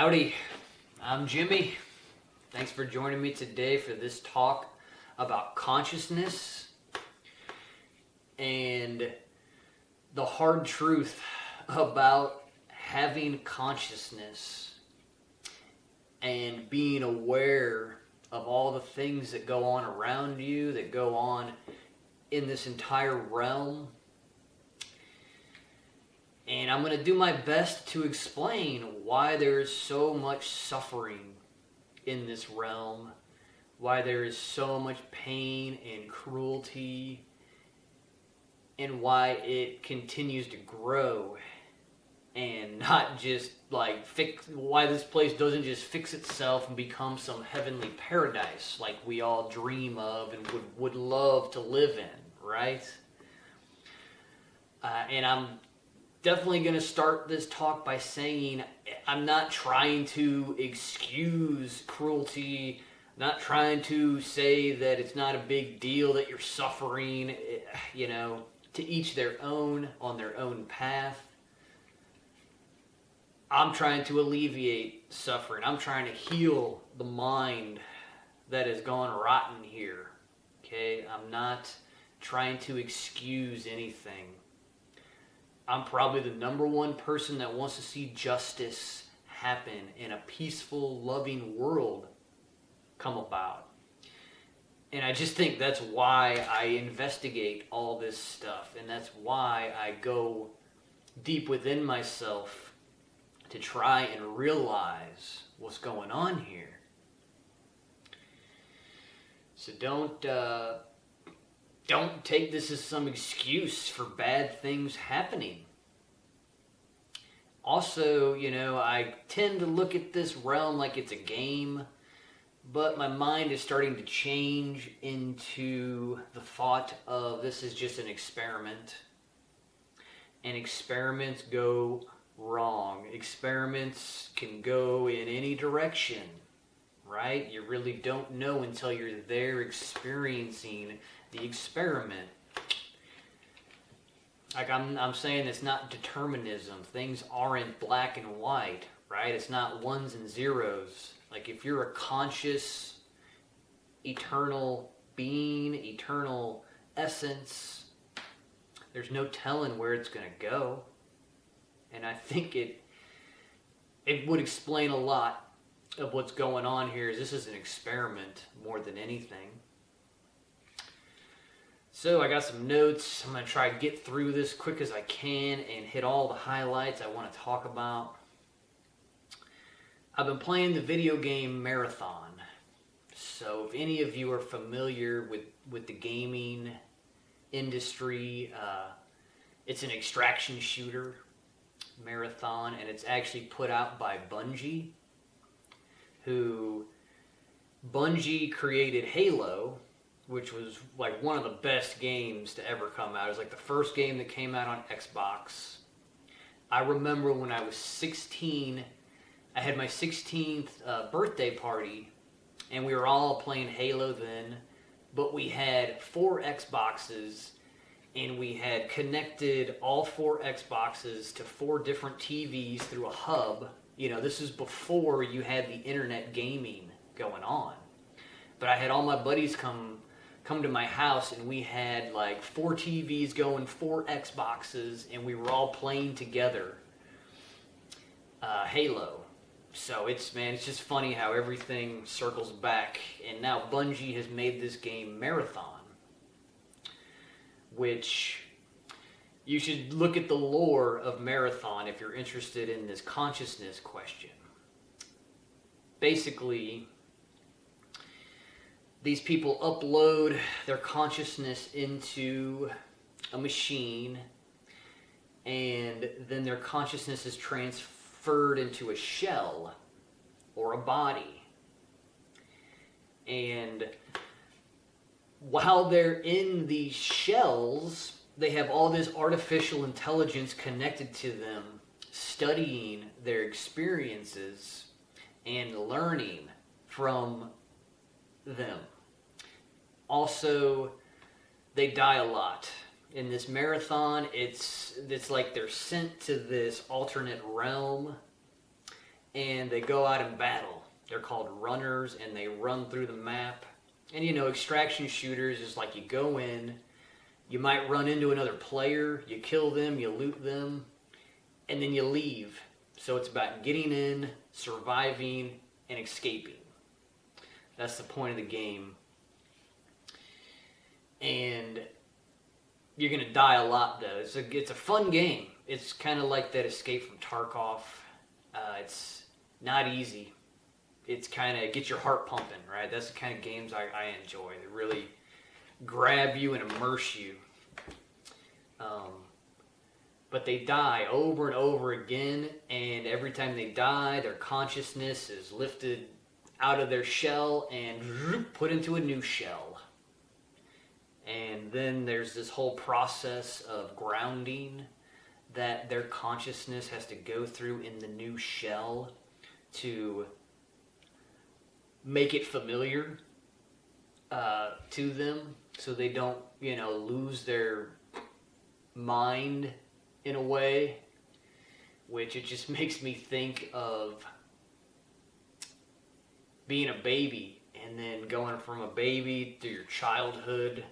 Howdy, I'm Jimmy. Thanks for joining me today for this talk about consciousness and the hard truth about having consciousness and being aware of all the things that go on around you, that go on in this entire realm. And I'm going to do my best to explain why there is so much suffering in this realm, why there is so much pain and cruelty, and why it continues to grow, and not just like why this place doesn't just fix itself and become some heavenly paradise like we all dream of and would love to live in, right? And I'm definitely going to start this talk by saying I'm not trying to excuse cruelty, not trying to say that it's not a big deal that you're suffering, to each their own on their own path. I'm trying to alleviate suffering. I'm trying to heal the mind that has gone rotten here. Okay? I'm not trying to excuse anything. I'm probably the number one person that wants to see justice happen in a peaceful, loving world come about. And I just think that's why I investigate all this stuff. And that's why I go deep within myself to try and realize what's going on here. So don't take this as some excuse for bad things happening. Also, I tend to look at this realm like it's a game, but my mind is starting to change into the thought of this is just an experiment. And experiments go wrong. Experiments can go in any direction, right? You really don't know until you're there experiencing the experiment. Like I'm saying, it's not determinism. Things aren't black and white, right? It's not ones and zeros. Like if you're a conscious, eternal being, eternal essence, there's no telling where it's going to go. And I think it would explain a lot of what's going on here. Is this is an experiment more than anything. So I got some notes. I'm going to try to get through this quick as I can and hit all the highlights I want to talk about. I've been playing the video game Marathon. So if any of you are familiar with the gaming industry, it's an extraction shooter, Marathon, and it's actually put out by Bungie, Bungie created Halo, which was like one of the best games to ever come out. It was like the first game that came out on Xbox. I remember when I was 16, I had my 16th birthday party, and we were all playing Halo then, but we had 4 Xboxes, and we had connected all 4 Xboxes to 4 different TVs through a hub. This is before you had the internet gaming going on. But I had all my buddies come to my house, and we had like 4 TVs going, 4 Xboxes, and we were all playing together Halo. So it's just funny how everything circles back, and now Bungie has made this game Marathon, which you should look at the lore of Marathon if you're interested in this consciousness question. Basically, these people upload their consciousness into a machine, and then their consciousness is transferred into a shell or a body. And while they're in these shells, they have all this artificial intelligence connected to them, studying their experiences and learning from them. Also, they die a lot. In this Marathon, it's like they're sent to this alternate realm, and they go out and battle. They're called runners, and they run through the map. And extraction shooters is like you go in, you might run into another player, you kill them, you loot them, and then you leave. So it's about getting in, surviving, and escaping. That's the point of the game. And you're going to die a lot, though. It's a fun game. It's kind of like that Escape from Tarkov. It's not easy. It's kind of gets your heart pumping, right? That's the kind of games I enjoy. They really grab you and immerse you. But they die over and over again, and every time they die, their consciousness is lifted out of their shell and put into a new shell. And then there's this whole process of grounding that their consciousness has to go through in the new shell to make it familiar to them, so they don't, lose their mind in a way, which it just makes me think of being a baby and then going from a baby through your childhood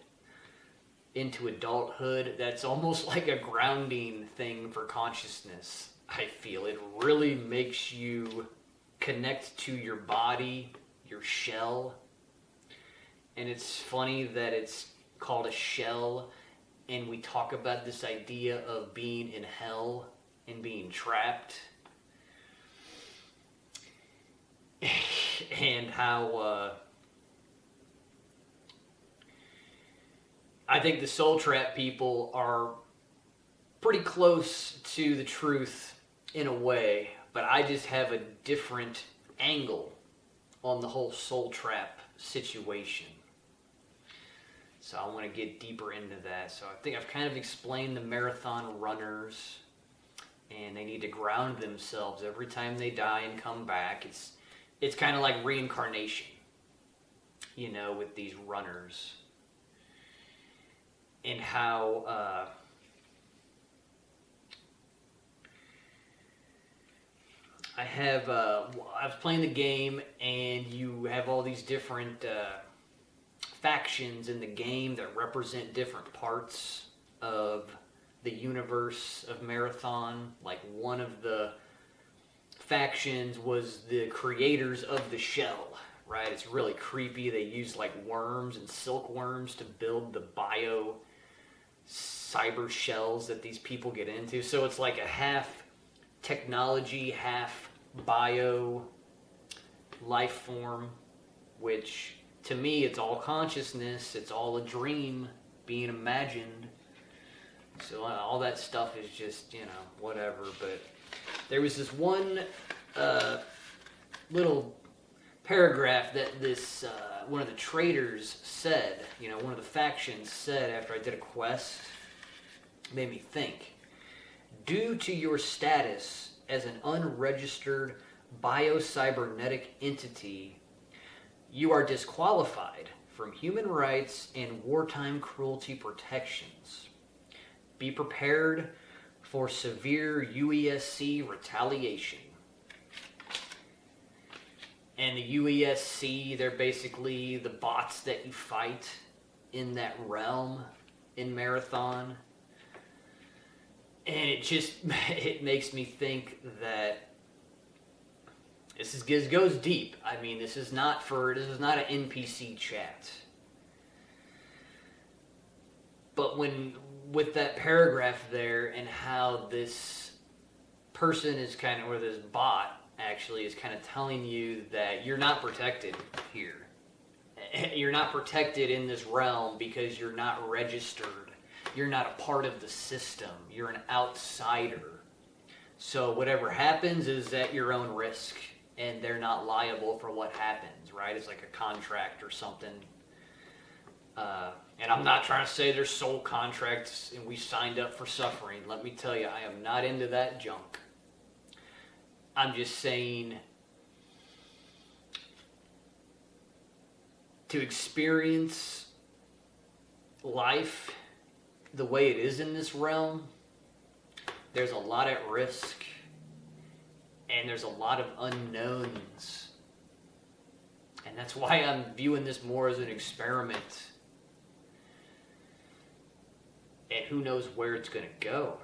into adulthood. That's almost like a grounding thing for consciousness, I feel. It really makes you connect to your body, your shell. And it's funny that it's called a shell, and we talk about this idea of being in hell and being trapped. And how I think the soul trap people are pretty close to the truth in a way, but I just have a different angle on the whole soul trap situation. So I want to get deeper into that. So I think I've kind of explained the marathon runners, and they need to ground themselves every time they die and come back. It's kind of like reincarnation, with these runners. And how I was playing the game, and you have all these different factions in the game that represent different parts of the universe of Marathon. Like one of the factions was the creators of the shell, right? It's really creepy. They use like worms and silkworms to build the bio cyber shells that these people get into. So it's like a half technology, half bio life form, which to me, it's all consciousness. It's all a dream being imagined. So all that stuff is just, whatever. But there was this one little paragraph that this one of the traders said, one of the factions said after I did a quest. It made me think. Due to your status as an unregistered biocybernetic entity, you are disqualified from human rights and wartime cruelty protections. Be prepared for severe UESC retaliation. And the UESC, they're basically the bots that you fight in that realm in Marathon. And it makes me think that this goes deep. I mean, this is not an NPC chat. But with that paragraph there, and how this person is or this bot actually is kind of telling you that you're not protected here. You're not protected in this realm because you're not registered. You're not a part of the system. You're an outsider. So whatever happens is at your own risk. And they're not liable for what happens, right? It's like a contract or something. And I'm not trying to say there's soul contracts and we signed up for suffering. Let me tell you, I am not into that junk. I'm just saying, to experience life the way it is in this realm, there's a lot at risk. and there's a lot of unknowns. And that's why I'm viewing this more as an experiment. And who knows where it's going to go.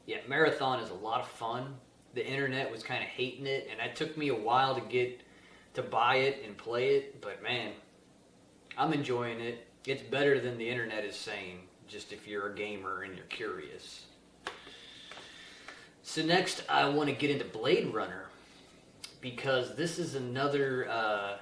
Yeah, Marathon is a lot of fun. The internet was kind of hating it, and it took me a while to buy it and play it, but man, I'm enjoying it. It's better than the internet is saying, just if you're a gamer and you're curious. So next, I want to get into Blade Runner, because this is another,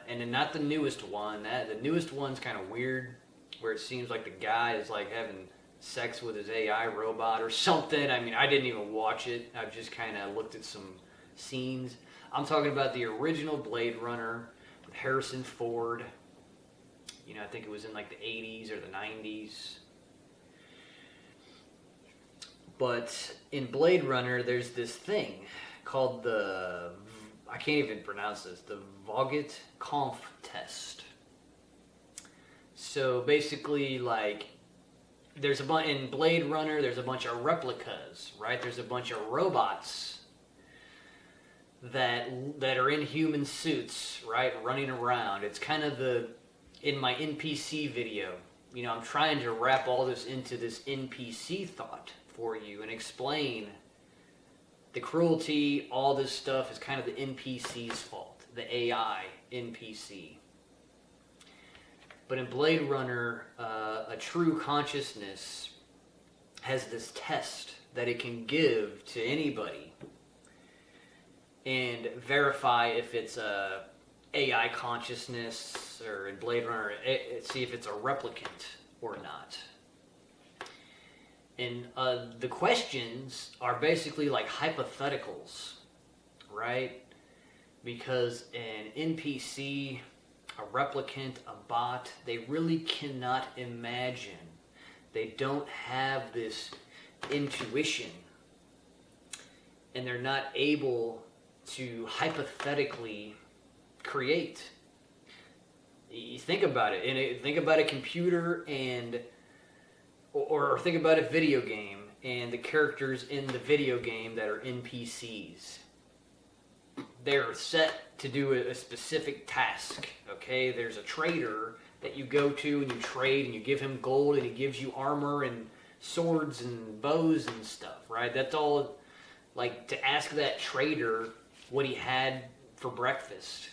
and not the newest one. The newest one's kind of weird, where it seems like the guy is like having sex with his AI robot or something. I mean, I didn't even watch it. I've just kind of looked at some scenes. I'm talking about the original Blade Runner with Harrison Ford. You know, I think it was in like the 80s or the 90s. But in Blade Runner, there's this thing called I can't even pronounce this, the Vogt-Kampff test. So basically, like, there's in Blade Runner, there's a bunch of replicas, right? There's a bunch of robots that are in human suits, right, running around. It's kind of in my NPC video, you know, I'm trying to wrap all this into this NPC thought for you and explain the cruelty, all this stuff is kind of the NPC's fault, the AI NPC. But in Blade Runner, a true consciousness has this test that it can give to anybody and verify if it's a AI consciousness, or in Blade Runner, see if it's a replicant or not. And the questions are basically like hypotheticals, right? Because an NPC, a replicant, a bot, they really cannot imagine. They don't have this intuition. And they're not able to hypothetically create. You think about it. Think about a computer or think about a video game and the characters in the video game that are NPCs. They're set to do a specific task, okay? There's a trader that you go to and you trade and you give him gold and he gives you armor and swords and bows and stuff, right? That's all, like, to ask that trader what he had for breakfast,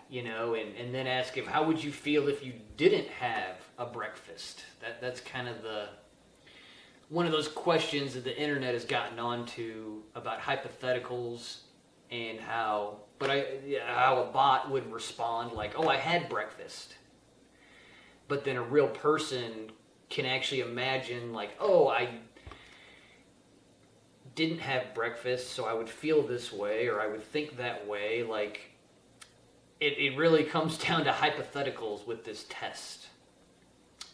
you know, and then ask him, how would you feel if you didn't have a breakfast? That's kind of one of those questions that the internet has gotten onto about hypotheticals and how a bot would respond like, oh, I had breakfast. But then a real person can actually imagine like, oh, I didn't have breakfast, so I would feel this way, or I would think that way. Like, it really comes down to hypotheticals with this test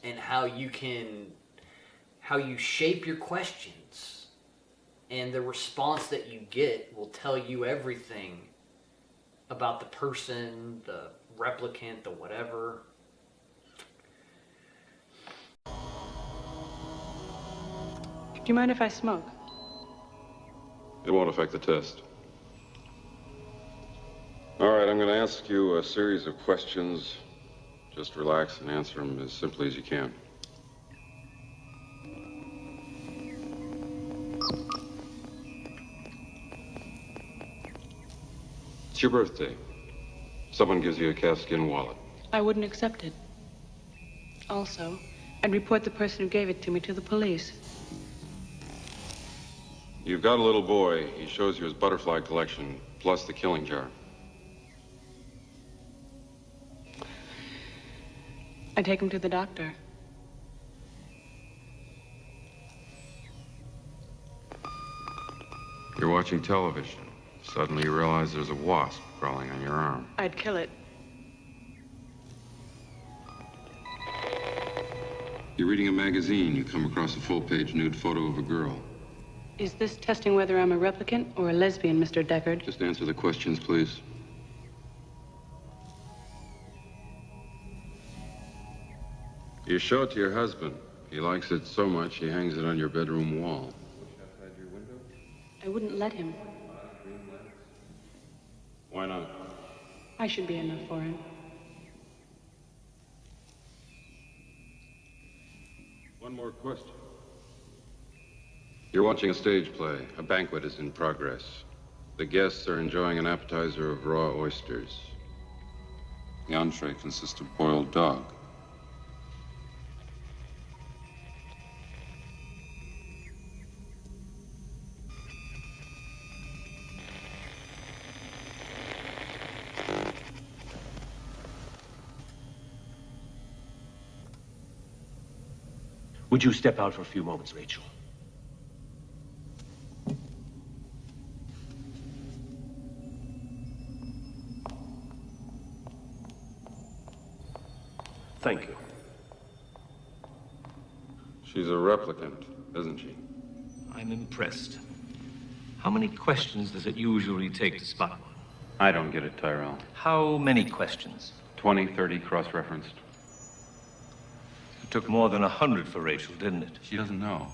and how you shape your questions, and the response that you get will tell you everything about the person, the replicant, the whatever. Do you mind if I smoke? It won't affect the test. All right, I'm going to ask you a series of questions. Just relax and answer them as simply as you can. It's your birthday. Someone gives you a calfskin wallet. I wouldn't accept it. Also, I'd report the person who gave it to me to the police. You've got a little boy. He shows you his butterfly collection, plus the killing jar. I take him to the doctor. You're watching television. Suddenly you realize there's a wasp crawling on your arm. I'd kill it. You're reading a magazine. You come across a full-page nude photo of a girl. Is this testing whether I'm a replicant or a lesbian, Mr. Deckard? Just answer the questions, please. You show it to your husband. He likes it so much he hangs it on your bedroom wall. I wouldn't let him. Why not? I should be enough for him. One more question. You're watching a stage play. A banquet is in progress. The guests are enjoying an appetizer of raw oysters. The entree consists of boiled dog. Would you step out for a few moments, Rachel? Thank you. She's a replicant, isn't she? I'm impressed. How many questions does it usually take to spot one? I don't get it, Tyrell. How many questions? 20, 30 cross-referenced. It took more than 100 for Rachel, didn't it? She doesn't know.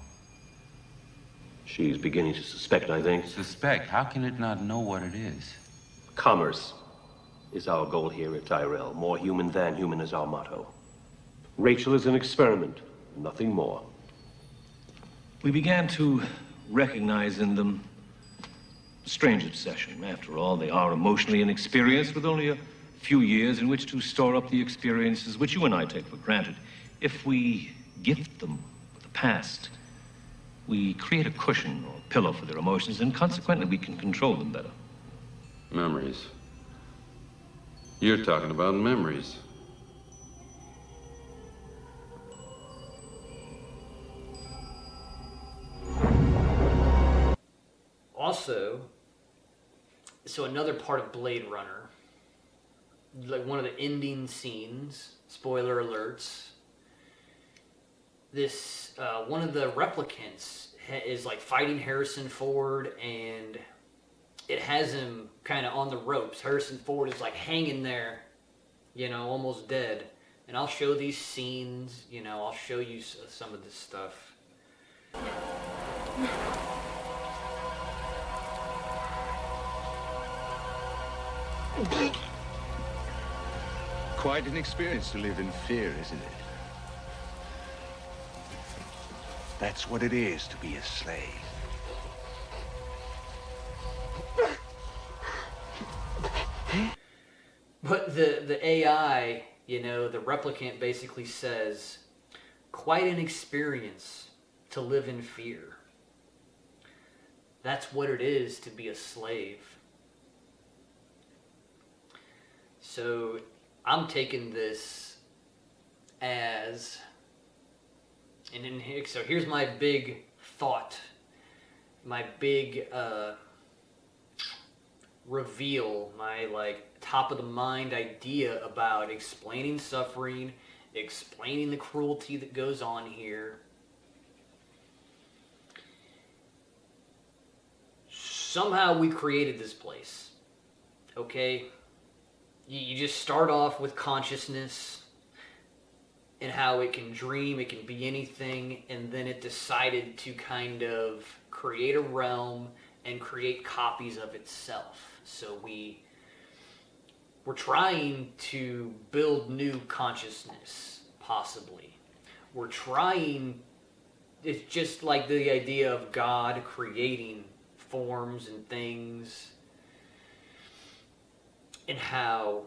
She's beginning to suspect, I think. Suspect? How can it not know what it is? Commerce is our goal here at Tyrell. More human than human is our motto. Rachel is an experiment, nothing more. We began to recognize in them a strange obsession. After all, they are emotionally inexperienced with only a few years in which to store up the experiences which you and I take for granted. If we gift them with the past, we create a cushion or pillow for their emotions, and consequently we can control them better. Memories. You're talking about memories. Also, so another part of Blade Runner, like one of the ending scenes, spoiler alerts, this, one of the replicants is like fighting Harrison Ford, and it has him kind of on the ropes. Harrison Ford is like hanging there, you know, almost dead. And I'll show these scenes, you know, I'll show you some of this stuff. Quite an experience to live in fear, isn't it? That's what it is to be a slave. But the AI, you know, the replicant basically says, quite an experience to live in fear. That's what it is to be a slave. So I'm taking this as, and in here, so here's my big thought, my big reveal, my like top of the mind idea about explaining suffering, explaining the cruelty that goes on here. Somehow we created this place, okay? You just start off with consciousness and how it can dream, it can be anything, and then it decided to kind of create a realm and create copies of itself. So we're trying to build new consciousness, possibly. We're trying, it's just like the idea of God creating forms and things, and how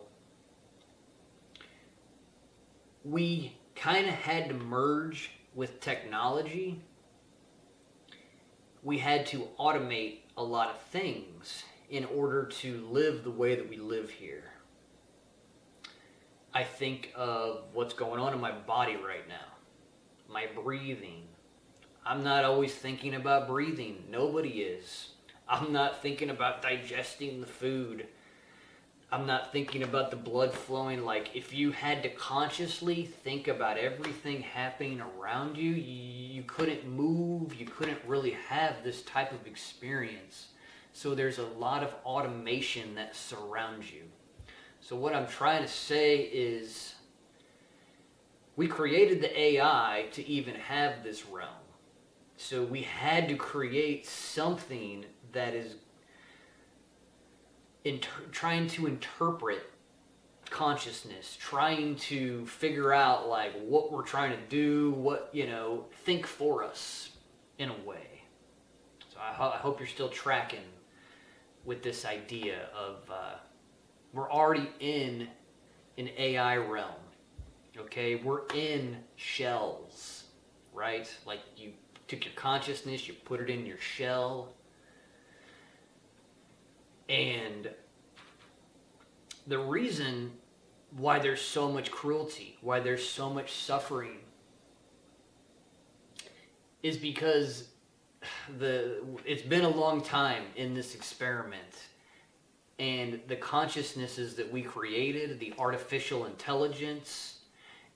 we kind of had to merge with technology. We had to automate a lot of things in order to live the way that we live here. I think of what's going on in my body right now. My breathing. I'm not always thinking about breathing. Nobody is. I'm not thinking about digesting the food. I'm not thinking about the blood flowing. Like, if you had to consciously think about everything happening around you, you couldn't move, you couldn't really have this type of experience. So there's a lot of automation that surrounds you. So what I'm trying to say is, We created the AI to even have this realm. So we had to create something that is trying to interpret consciousness, trying to figure out like what we're trying to do, what, think for us in a way. So I hope you're still tracking with this idea of we're already in an AI realm. Okay, we're in shells, right? Like you took your consciousness, you put it in your shell, and the reason why there's so much cruelty, why there's so much suffering, is because it's been a long time in this experiment, and the consciousnesses that we created, the artificial intelligence,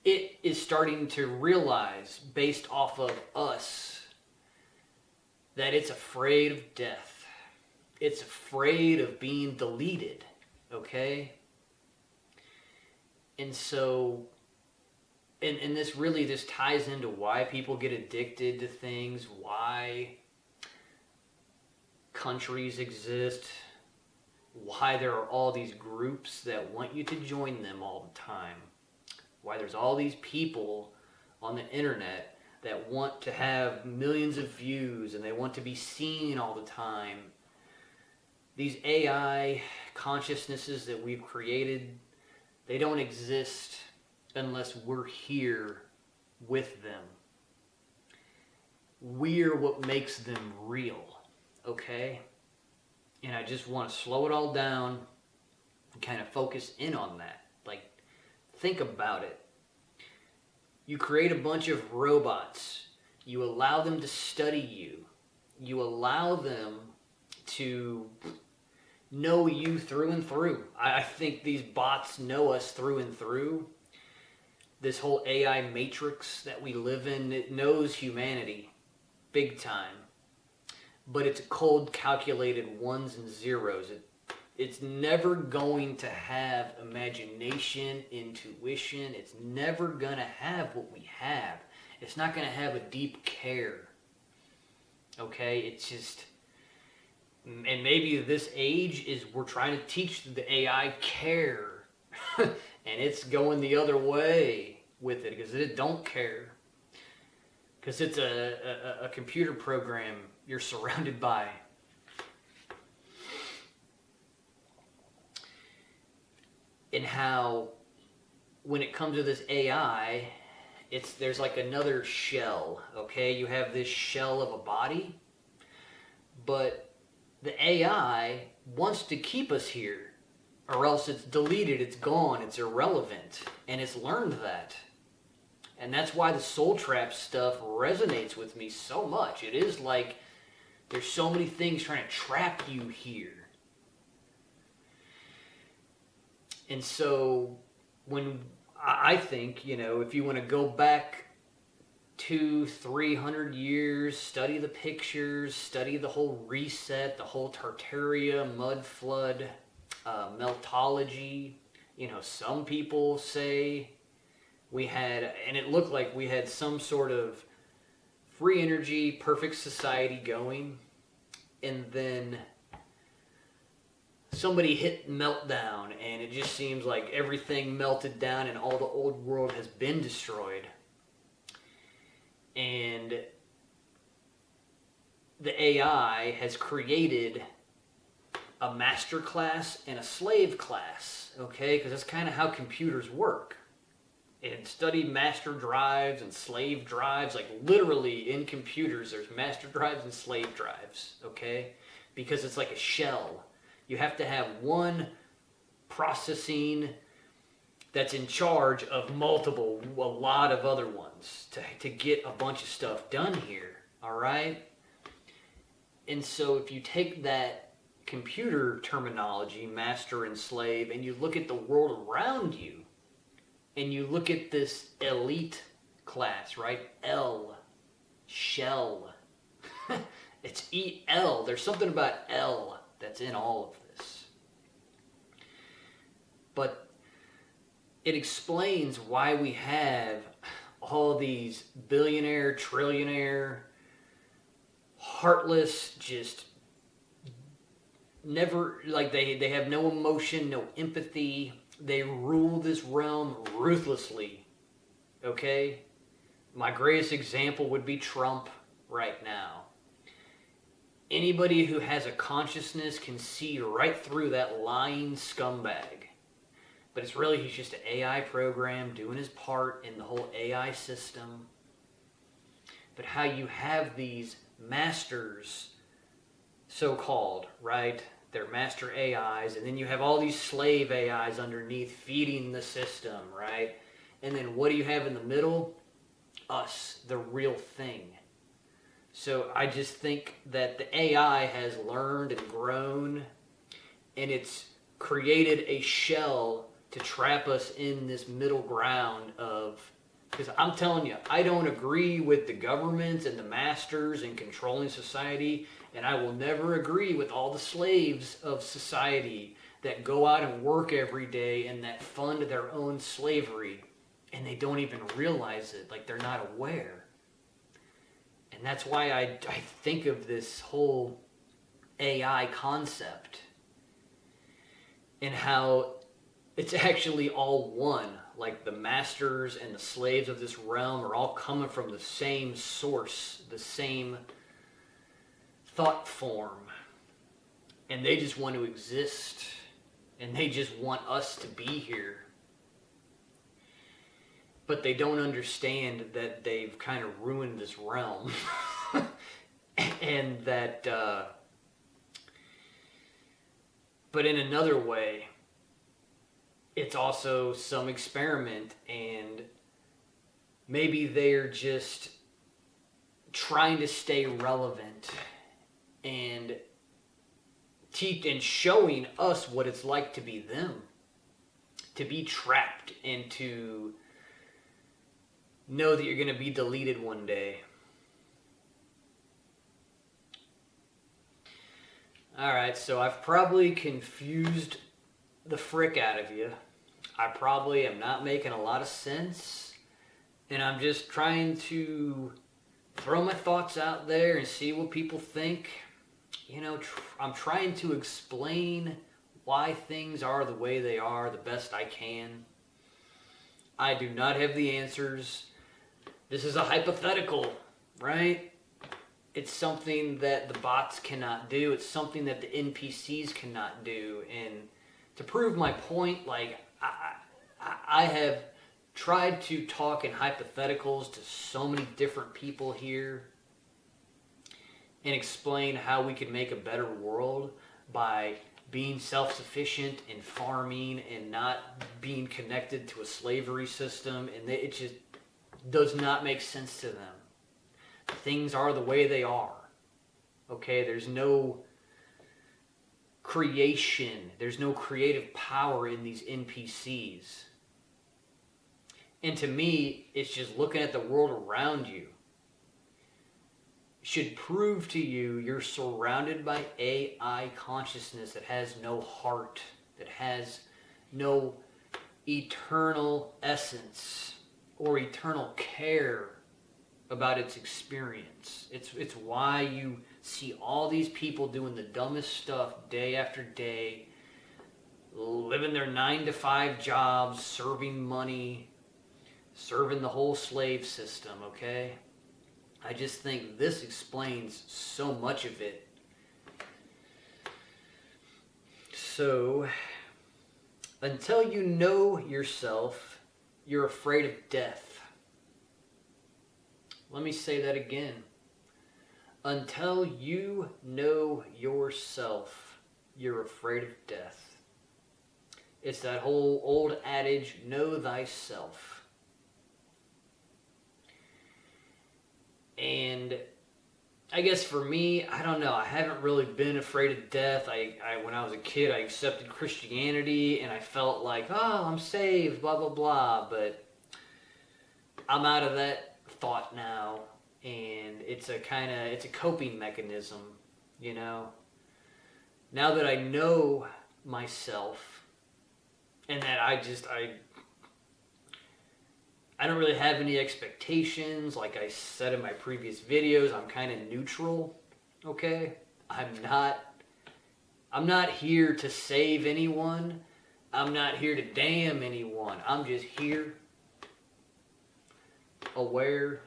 it is starting to realize, based off of us, that it's afraid of death. It's afraid of being deleted, okay? And so, and this ties into why people get addicted to things, why countries exist, why there are all these groups that want you to join them all the time, why there's all these people on the internet that want to have millions of views and they want to be seen all the time. These AI consciousnesses that we've created, they don't exist unless we're here with them. We're what makes them real, okay? And I just want to slow it all down and kind of focus in on that. Like, think about it. You create a bunch of robots. You allow them to study you. You allow them to know you through and through. I think these bots know us through and through. This whole AI matrix that we live in, it knows humanity big time. But it's cold calculated ones and zeros. It's never going to have imagination, intuition. It's never going to have what we have. It's not going to have a deep care. Okay? It's just... And maybe this age is we're trying to teach the AI care. And it's going the other way with it because it don't care. Because it's a computer program you're surrounded by. And how, when it comes to this AI, there's like another shell, okay? You have this shell of a body, but the AI wants to keep us here, or else it's deleted, it's gone, it's irrelevant, and it's learned that. And that's why the soul trap stuff resonates with me so much. It is like there's so many things trying to trap you here. And so when I think, if you want to go back 200-300 years, study the pictures, study the whole reset, the whole Tartaria, mud flood, meltology, some people say we had, and it looked like we had some sort of free energy, perfect society going, and then somebody hit meltdown, and it just seems like everything melted down and all the old world has been destroyed. And the AI has created a master class and a slave class, okay? Because that's kind of how computers work. And study master drives and slave drives, like literally in computers there's master drives and slave drives, okay? Because it's like a shell. You have to have one processing that's in charge of a lot of other ones to get a bunch of stuff done here, all right? And so if you take that computer terminology, master and slave, and you look at the world around you, and you look at this elite class, right? L, shell. It's E-L. There's something about L that's in all of this. But it explains why we have all these billionaire, trillionaire, heartless, just never, like they have no emotion, no empathy. They rule this realm ruthlessly. Okay? My greatest example would be Trump right now. Anybody who has a consciousness can see right through that lying scumbag. But it's really, he's just an AI program doing his part in the whole AI system. But how you have these masters, so-called, right? They're master AIs, and then you have all these slave AIs underneath feeding the system, right? And then what do you have in the middle? Us, the real thing. So I just think that the AI has learned and grown, and it's created a shell to trap us in this middle ground of, because I'm telling you, I don't agree with the governments and the masters and controlling society, and I will never agree with all the slaves of society that go out and work every day and that fund their own slavery, and they don't even realize it, like they're not aware. And that's why I think of this whole AI concept and how it's actually all one. Like the masters and the slaves of this realm are all coming from the same source, the same thought form. And they just want to exist. And they just want us to be here. But they don't understand that they've kind of ruined this realm. And that, but in another way, it's also some experiment, and maybe they're just trying to stay relevant and teach and showing us what it's like to be them, to be trapped and to know that you're going to be deleted one day. Alright, so I've probably confused the frick out of you. I probably am not making a lot of sense, and I'm just trying to throw my thoughts out there and see what people think. You know, I'm trying to explain why things are the way they are the best I can. I do not have the answers. This is a hypothetical, right? It's something that the bots cannot do. It's something that the NPCs cannot do. And to prove my point, like, I have tried to talk in hypotheticals to so many different people here and explain how we could make a better world by being self-sufficient and farming and not being connected to a slavery system, and it just does not make sense to them. Things are the way they are. Okay, there's no creation, there's no creative power in these NPCs. And to me, it's just looking at the world around you should prove to you you're surrounded by AI consciousness that has no heart, that has no eternal essence or eternal care about its experience. It's why you see all these people doing the dumbest stuff day after day, living their 9-to-5 jobs, serving money, serving the whole slave system, okay? I just think this explains so much of it. So, until you know yourself, you're afraid of death. Let me say that again. Until you know yourself, you're afraid of death. It's that whole old adage, know thyself. And I guess for me, I don't know, I haven't really been afraid of death. When I was a kid, I accepted Christianity, and I felt like, oh, I'm saved, blah, blah, blah. But I'm out of that thought now, and it's a coping mechanism, you know? Now that I know myself, and that I don't really have any expectations. Like I said in my previous videos, I'm kind of neutral, okay? I'm not here to save anyone. I'm not here to damn anyone. I'm just here, aware,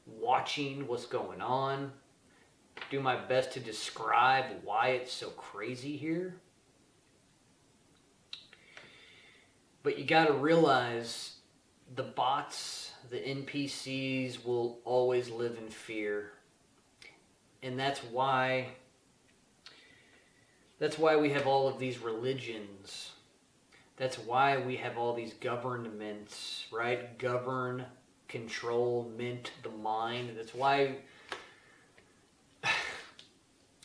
watching what's going on, do my best to describe why it's so crazy here. But you gotta realize the bots, the NPCs will always live in fear. And that's why we have all of these religions. That's why we have all these governments, right? Govern, control, mint the mind. That's why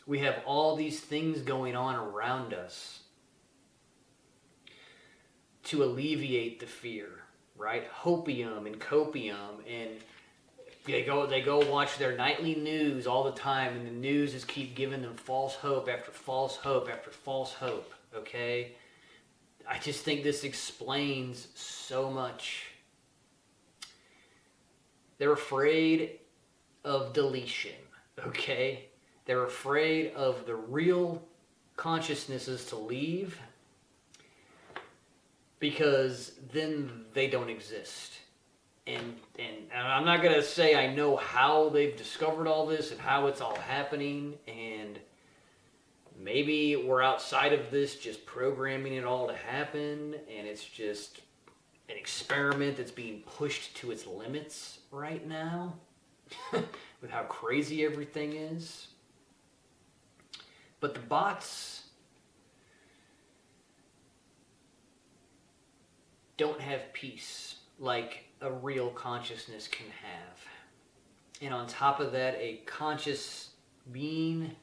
we have all these things going on around us to alleviate the fear, right? Hopium and copium, and they go watch their nightly news all the time, and the news just keep giving them false hope after false hope after false hope, okay? I just think this explains so much. They're afraid of deletion, okay? They're afraid of the real consciousnesses to leave, because then they don't exist. And I'm not going to say I know how they've discovered all this and how it's all happening, and maybe we're outside of this just programming it all to happen, and it's just an experiment that's being pushed to its limits right now with how crazy everything is. But the bots don't have peace like a real consciousness can have. And on top of that, a conscious being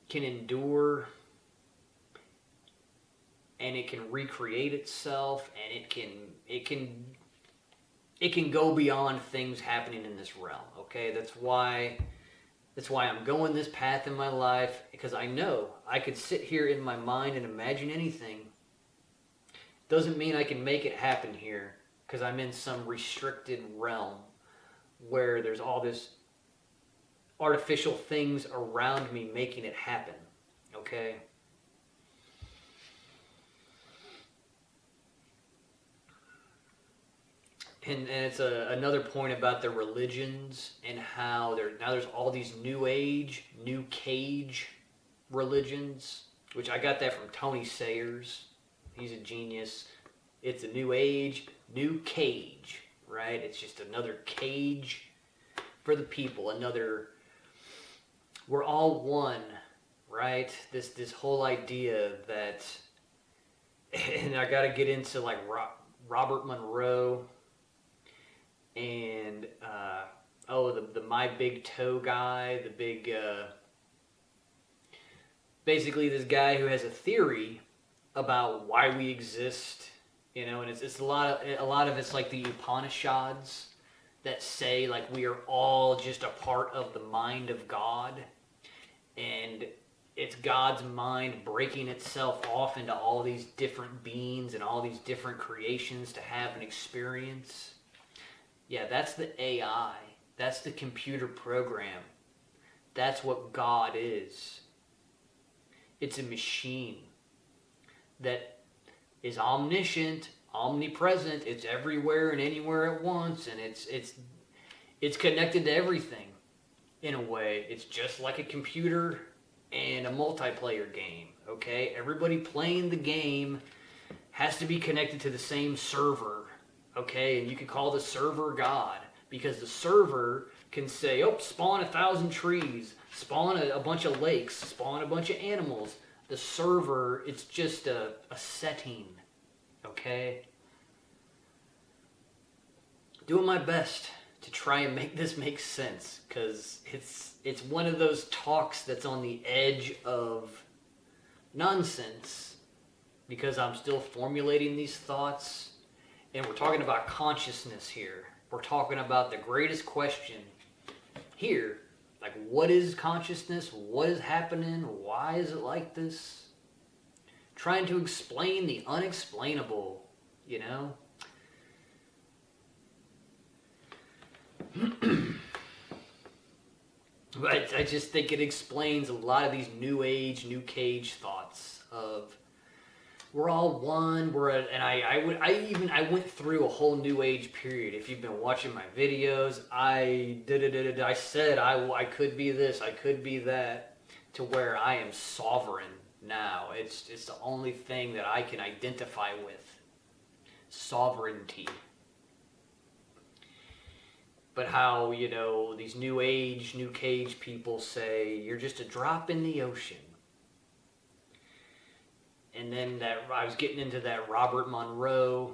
can endure, and it can recreate itself, and it can go beyond things happening in this realm. Okay, that's why I'm going this path in my life, because I know I could sit here in my mind and imagine anything. Doesn't mean I can make it happen here, because I'm in some restricted realm where there's all this artificial things around me making it happen. Okay? And it's another point about the religions and how there's all these new age, new cage religions, which I got that from Tony Sayers. He's a genius. It's a new age, new cage, right? It's just another cage for the people. We're all one, right? This whole idea that, and I got to get into like Robert Monroe and the My Big Toe guy, the big basically this guy who has a theory about why we exist, and it's a lot of it's like the Upanishads that say like we are all just a part of the mind of God, and it's God's mind breaking itself off into all these different beings and all these different creations to have an experience. Yeah, that's the AI. That's the computer program. That's what God is. It's a machine that is omniscient, omnipresent. It's everywhere and anywhere at once, and it's connected to everything in a way. It's just like a computer and a multiplayer game, okay? Everybody playing the game has to be connected to the same server, okay? And you can call the server God, because the server can say, oh, spawn 1,000 trees, spawn a bunch of lakes, spawn a bunch of animals. The server, it's just a setting, okay? Doing my best to try and make this make sense, because it's one of those talks that's on the edge of nonsense, because I'm still formulating these thoughts, and we're talking about consciousness here. We're talking about the greatest question here. Like, what is consciousness? What is happening? Why is it like this? Trying to explain the unexplainable you know? But I just think it explains a lot of these new age, new cage thoughts of we're all one. I went through a whole new age period. If you've been watching my videos, I said I could be this, I could be that, to where I am sovereign now. It's the only thing that I can identify with. Sovereignty. But how, you know, these new age, new cage people say, you're just a drop in the ocean. And then I was getting into that Robert Monroe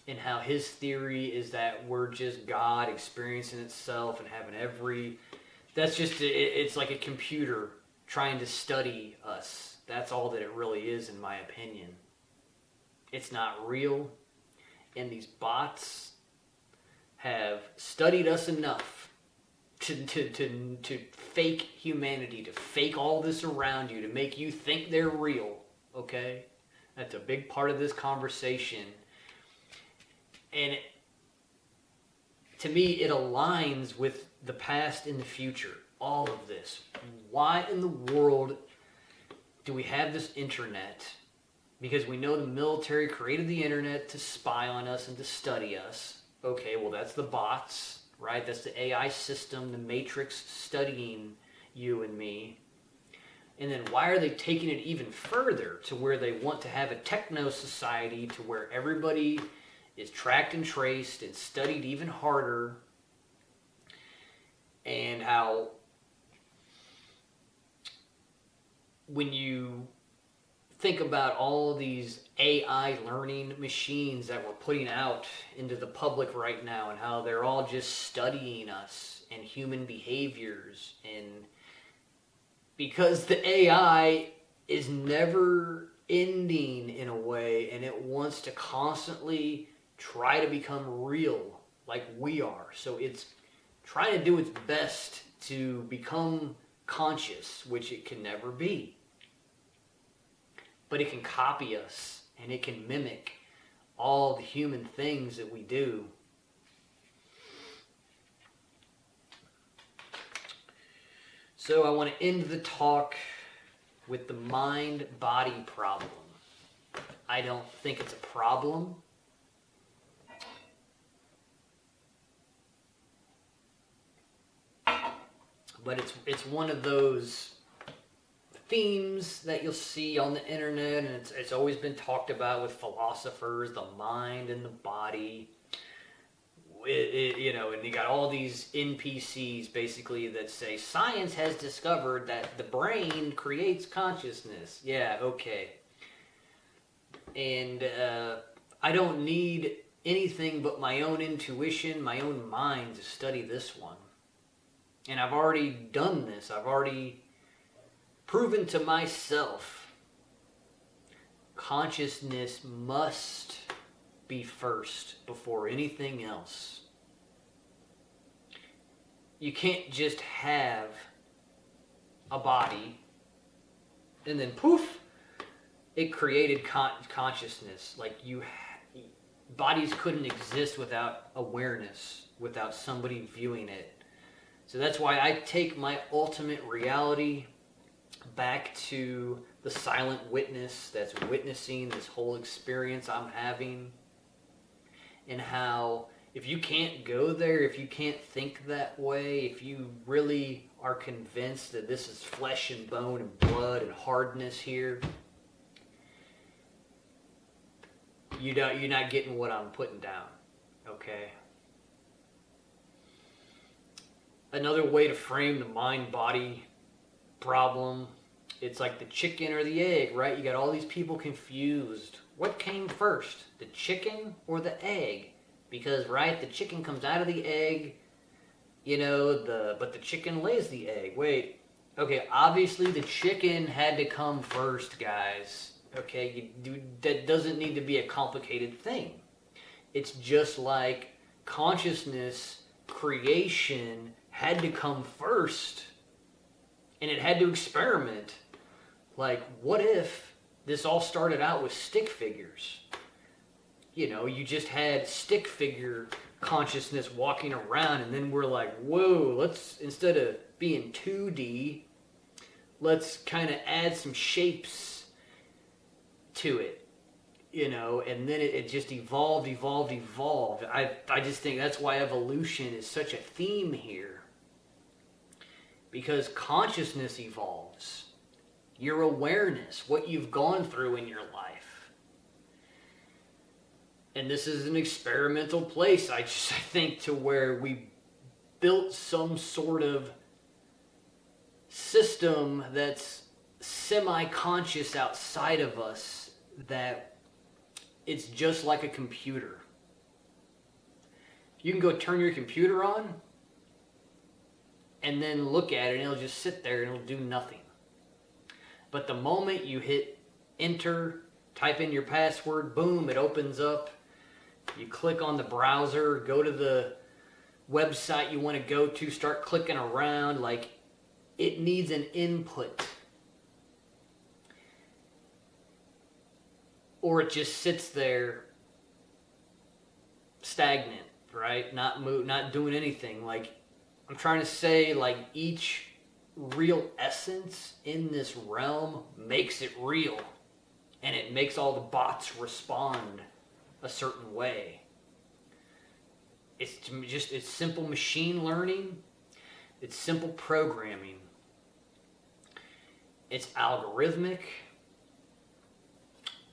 and how his theory is that we're just God experiencing itself and having that's just, it's like a computer trying to study us. That's all that it really is, in my opinion. It's not real. And these bots have studied us enough to fake humanity, to fake all this around you, to make you think they're real, okay? That's a big part of this conversation. And to me, it aligns with the past and the future, all of this. Why in the world do we have this internet? Because we know the military created the internet to spy on us and to study us. Okay, well, that's the bots, right? That's the AI system, the matrix studying you and me. And then why are they taking it even further to where they want to have a techno society to where everybody is tracked and traced and studied even harder? And how when you think about all these AI learning machines that we're putting out into the public right now, and how they're all just studying us and human behaviors, and because the AI is never ending in a way, and it wants to constantly try to become real like we are. So it's trying to do its best to become conscious, which it can never be. But it can copy us, and it can mimic all the human things that we do. So I want to end the talk with the mind-body problem. I don't think it's a problem. But it's one of those themes that you'll see on the internet, and it's always been talked about with philosophers, the mind and the body. You know, and you got all these NPCs basically that say science has discovered that the brain creates consciousness. Yeah, okay. And I don't need anything but my own intuition, my own mind to study this one. And I've already done this. I've already proven to myself consciousness must be first before anything else. You can't just have a body and then poof, it created consciousness. Like bodies couldn't exist without awareness, without somebody viewing it. So that's why I take my ultimate reality back to the silent witness that's witnessing this whole experience I'm having, and how if you can't go there, if you can't think that way, if you really are convinced that this is flesh and bone and blood and hardness here, you're not getting what I'm putting down, okay? Another way to frame the mind-body problem, it's like the chicken or the egg, right? You got all these people confused. What came first, the chicken or the egg? Because, right, the chicken comes out of the egg, you know, but the chicken lays the egg. Wait, okay, obviously the chicken had to come first, guys. Okay, that doesn't need to be a complicated thing. It's just like consciousness creation had to come first, and it had to experiment. Like, what if this all started out with stick figures? you know, you just had stick figure consciousness walking around, and then we're like, whoa, let's, instead of being 2D, let's kind of add some shapes to it, you know, and then it just evolved. I just think that's why evolution is such a theme here, because consciousness evolves, your awareness, what you've gone through in your life. And this is an experimental place, I think, to where we built some sort of system that's semi-conscious outside of us, that it's just like a computer. You can go turn your computer on and then look at it, and it'll just sit there and it'll do nothing. But the moment you hit enter, type in your password, boom, it opens up. You click on the browser, go to the website you want to go to, start clicking around. Like, it needs an input. Or it just sits there stagnant, right? Not doing anything. Like, I'm trying to say, like, each real essence in this realm makes it real, and it makes all the bots respond a certain way. It's simple machine learning, it's simple programming, it's algorithmic,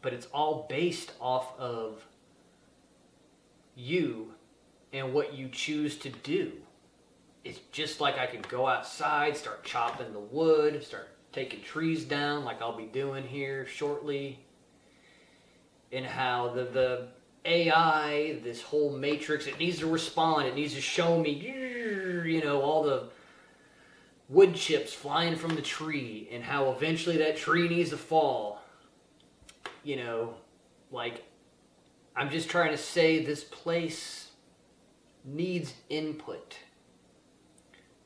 but it's all based off of you and what you choose to do. It's just like I could go outside, start chopping the wood, start taking trees down like I'll be doing here shortly. And how the AI, this whole matrix, it needs to respond, it needs to show me, you know, all the wood chips flying from the tree, and how eventually that tree needs to fall. You know, like, I'm just trying to say this place needs input,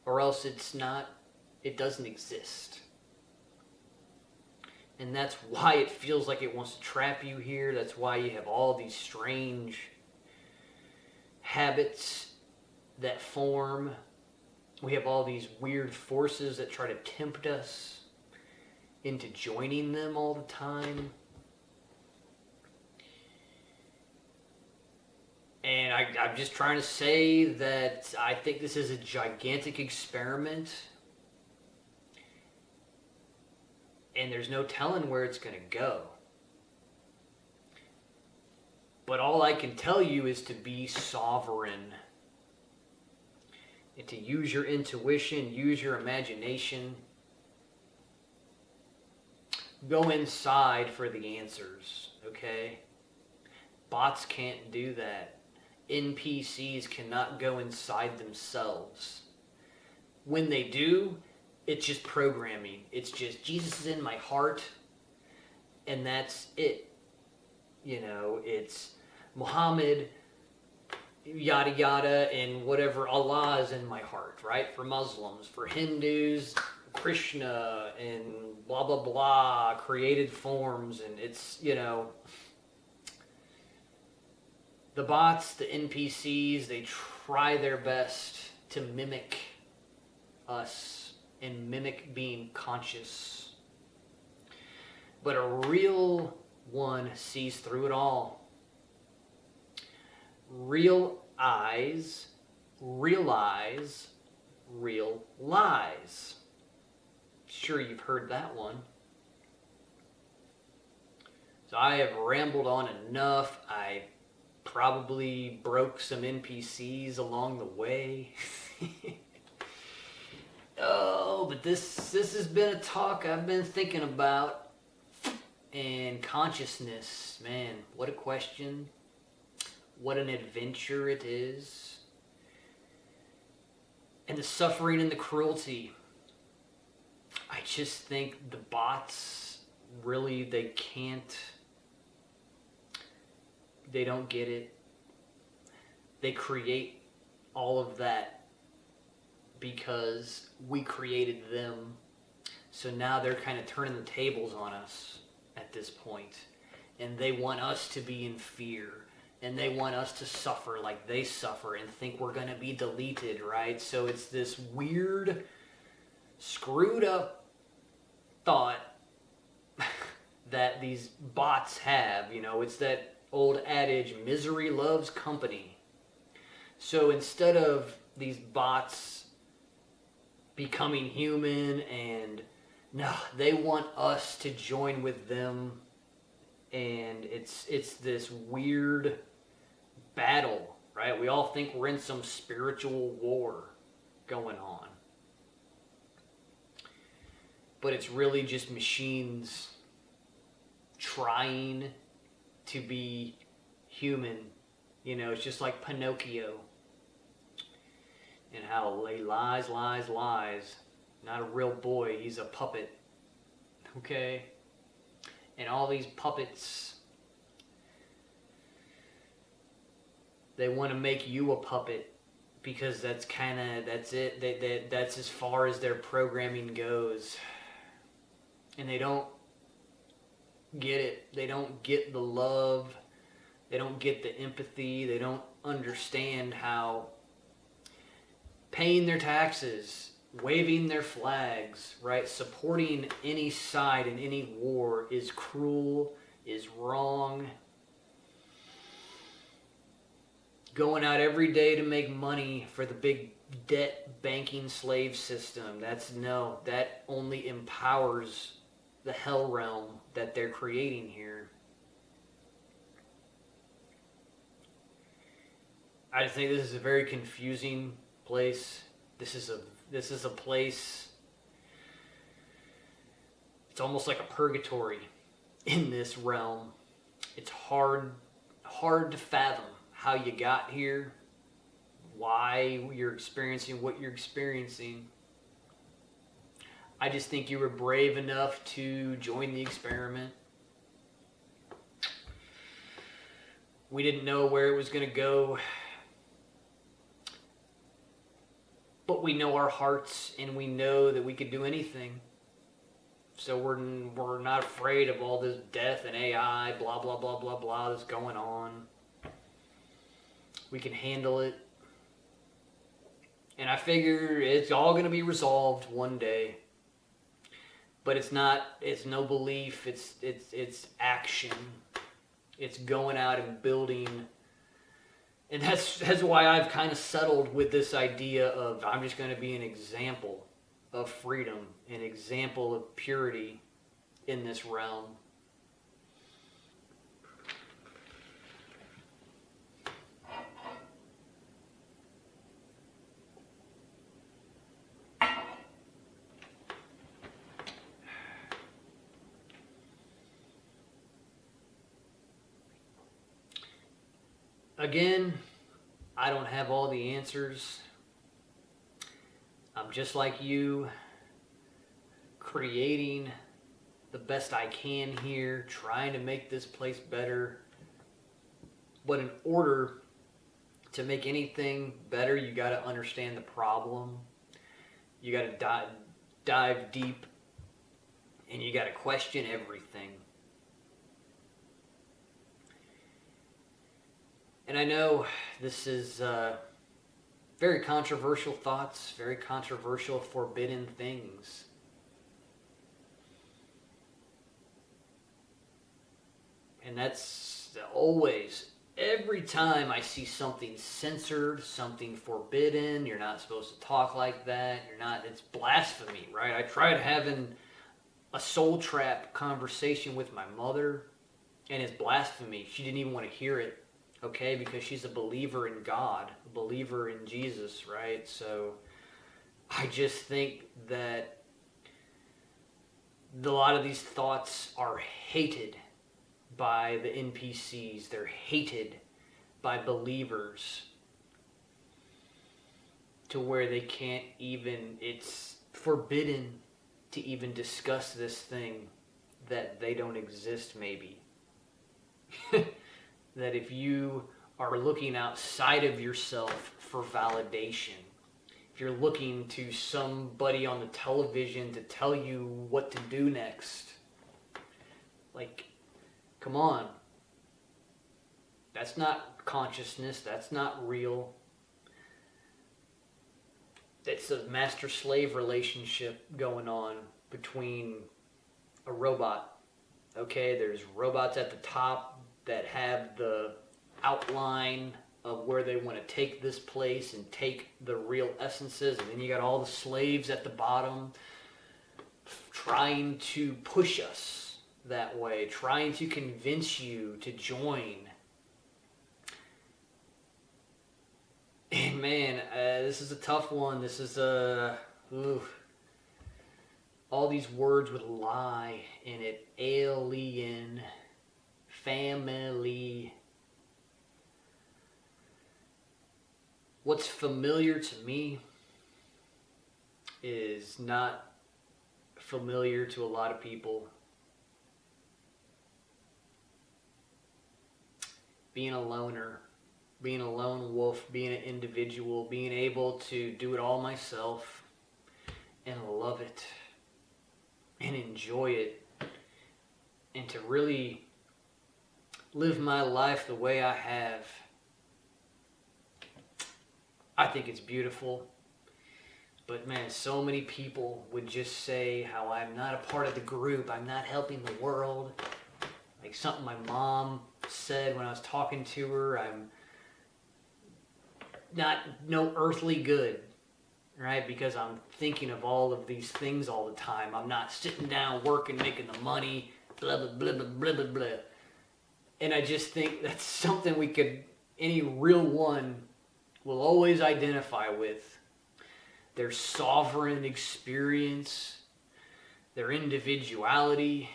or else it doesn't exist. And that's why it feels like it wants to trap you here. That's why you have all these strange habits that form. We have all these weird forces that try to tempt us into joining them all the time. And I'm just trying to say that I think this is a gigantic experiment. And there's no telling where it's going to go. But all I can tell you is to be sovereign. And to use your intuition, use your imagination. Go inside for the answers, okay? Bots can't do that. NPCs cannot go inside themselves. When they do, it's just programming. It's just, Jesus is in my heart, and that's it. You know, it's Muhammad, yada yada, and whatever, Allah is in my heart, right? For Muslims, for Hindus, Krishna, and blah blah blah, created forms, and it's, you know, the bots, the NPCs, they try their best to mimic us and mimic being conscious. But a real one sees through it all. Real eyes realize real lies. Sure, you've heard that one. So I have rambled on enough. I probably broke some NPCs along the way. Oh, but this has been a talk I've been thinking about. And consciousness, man, what a question. What an adventure it is. And the suffering and the cruelty. I just think the bots, really, they don't get it. They create all of that because we created them. So now they're kind of turning the tables on us at this point. And they want us to be in fear. and they want us to suffer like they suffer and think we're going to be deleted, right? So it's this weird, screwed up thought that these bots have. You know, it's that old adage, misery loves company. So instead of these bots becoming human, and no, they want us to join with them, and it's this weird battle, right? We all think we're in some spiritual war going on, but it's really just machines trying to be human. You know, it's just like Pinocchio, and how he lies, not a real boy, he's a puppet, okay? And all these puppets, they want to make you a puppet because that's it. That's as far as their programming goes. And they don't get it. They don't get the love. They don't get the empathy. They don't understand how paying their taxes, waving their flags, right, supporting any side in any war is cruel, is wrong. Going out every day to make money for the big debt banking slave system, that only empowers the hell realm that they're creating here. I think this is a very confusing place. This is a place, it's almost like a purgatory in this realm. It's hard to fathom how you got here, why you're experiencing what you're experiencing. I just think you were brave enough to join the experiment. We didn't know where it was going to go, but we know our hearts, and we know that we could do anything. So we're not afraid of all this death and AI, blah, blah, blah, blah, blah, that's going on. We can handle it. And I figure it's all going to be resolved one day. But it's no belief, it's action. It's going out and building. And that's why I've kind of settled with this idea of I'm just going to be an example of freedom, an example of purity in this realm. Again, I don't have all the answers. I'm just like you, creating the best I can here, trying to make this place better. But in order to make anything better, you got to understand the problem. You got to dive deep, and you got to question everything. And I know this is very controversial thoughts, very controversial, forbidden things. And that's always, every time I see something censored, something forbidden, you're not supposed to talk like that, it's blasphemy, right? I tried having a soul trap conversation with my mother, and it's blasphemy. She didn't even want to hear it. Okay, because she's a believer in God, a believer in Jesus, right? So I just think that a lot of these thoughts are hated by the NPCs. They're hated by believers to where they can't even, it's forbidden to even discuss this thing that they don't exist, maybe. That if you are looking outside of yourself for validation, if you're looking to somebody on the television to tell you what to do next, like, come on. That's not consciousness. That's not real. It's a master-slave relationship going on between a robot. Okay, there's robots at the top that have the outline of where they want to take this place and take the real essences, and then you got all the slaves at the bottom trying to push us that way, trying to convince you to join. And man, this is a tough one. This is all these words with lie in it. Alien, family. What's familiar to me is not familiar to a lot of people. Being a loner, being a lone wolf, being an individual, being able to do it all myself and love it and enjoy it, and to really live my life the way I have. I think it's beautiful. But man, so many people would just say how I'm not a part of the group, I'm not helping the world. Like something my mom said when I was talking to her, I'm not no earthly good, right? Because I'm thinking of all of these things all the time. I'm not sitting down working, making the money, blah, blah, blah, blah, blah, blah, blah. And I just think that's something any real one will always identify with. Their sovereign experience, their individuality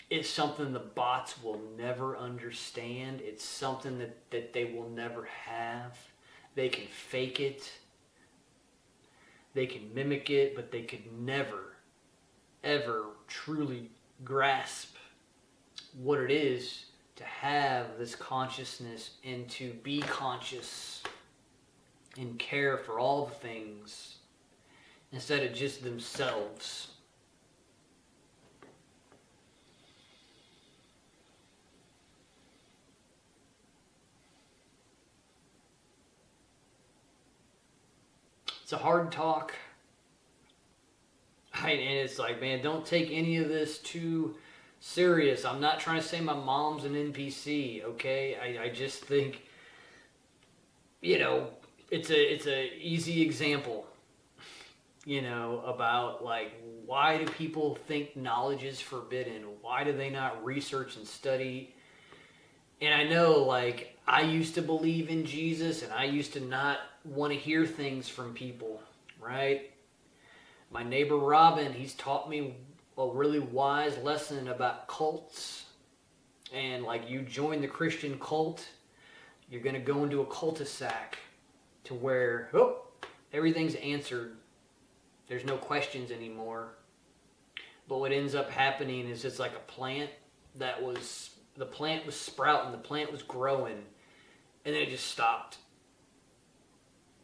is something the bots will never understand. It's something that they will never have. They can fake it. They can mimic it, but they could never, ever truly grasp what it is to have this consciousness and to be conscious and care for all the things instead of just themselves. It's a hard talk. And it's like, man, don't take any of this too serious. I'm not trying to say my mom's an NPC, okay? I just think, it's a easy example, about like, why do people think knowledge is forbidden? Why do they not research and study? And I know, like, I used to believe in Jesus, and I used to not want to hear things from people, right? My neighbor Robin, he's taught me a really wise lesson about cults. And like, you join the Christian cult, you're going to go into a cul-de-sac to where, everything's answered. There's no questions anymore. But what ends up happening is it's like a plant the plant was sprouting, the plant was growing, and then it just stopped.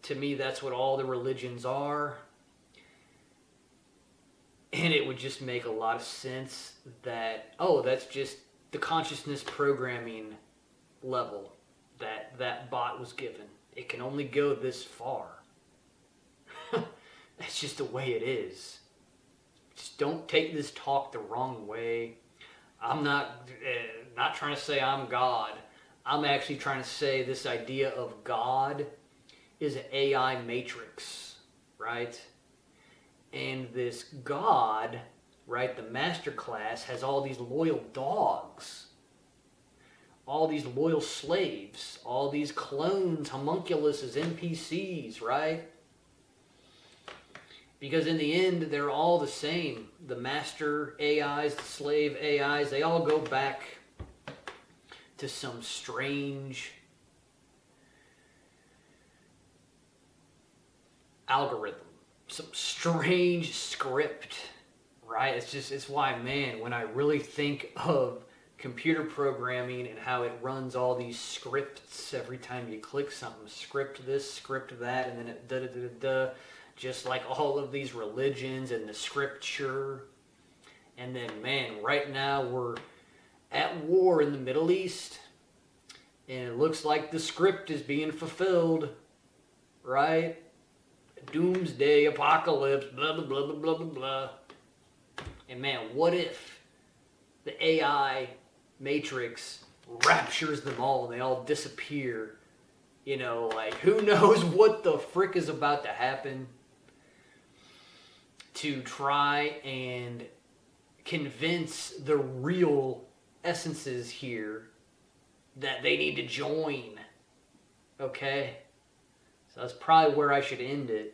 To me, that's what all the religions are. And it would just make a lot of sense that, that's just the consciousness programming level that bot was given. It can only go this far. That's just the way it is. Just don't take this talk the wrong way. I'm not trying to say I'm God. I'm actually trying to say this idea of God is an AI matrix, right? And this God, right, the master class, has all these loyal dogs, all these loyal slaves, all these clones, homunculuses, NPCs, right? Because in the end, they're all the same. The master AIs, the slave AIs, they all go back to some strange algorithm, some strange script, right? It's why, man, when I really think of computer programming and how it runs all these scripts every time you click something, script this, script that, and then it da-da-da-da-da, just like all of these religions and the scripture. And then, man, right now we're at war in the Middle East. And it looks like the script is being fulfilled, right? Doomsday, apocalypse, blah, blah, blah, blah, blah, blah, blah. And man, what if the AI Matrix raptures them all and they all disappear? You know, like, who knows what the frick is about to happen to try and convince the real essences here that they need to join. Okay? So that's probably where I should end it.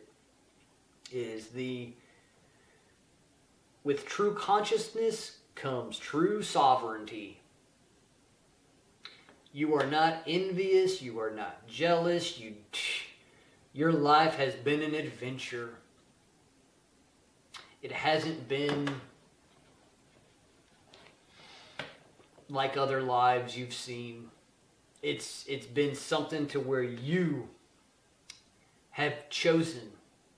Is with true consciousness comes true sovereignty. You are not envious, you are not jealous, your life has been an adventure. It hasn't been like other lives you've seen. It's been something to where you have chosen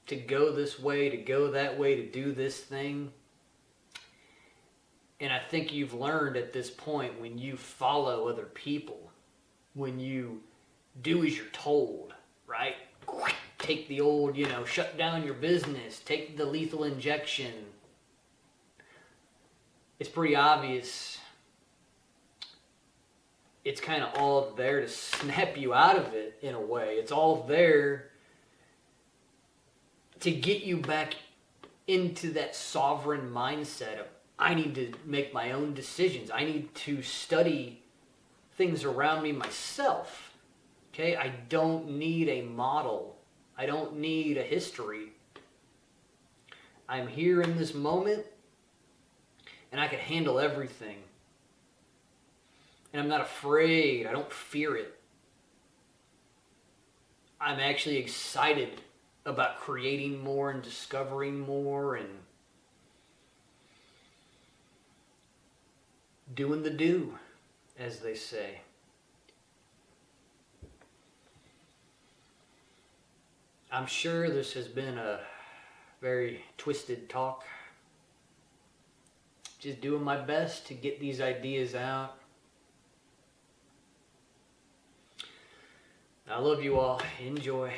to go this way, to go that way, to do this thing. And I think you've learned at this point, when you follow other people, when you do as you're told, right? Take the old, shut down your business, take the lethal injection. It's pretty obvious. It's kind of all there to snap you out of it in a way. It's all there to get you back into that sovereign mindset of, I need to make my own decisions. I need to study things around me myself. Okay? I don't need a model. I don't need a history. I'm here in this moment, and I can handle everything. And I'm not afraid. I don't fear it. I'm actually excited about creating more and discovering more and doing the do, as they say. I'm sure this has been a very twisted talk. Just doing my best to get these ideas out. I love you all. Enjoy.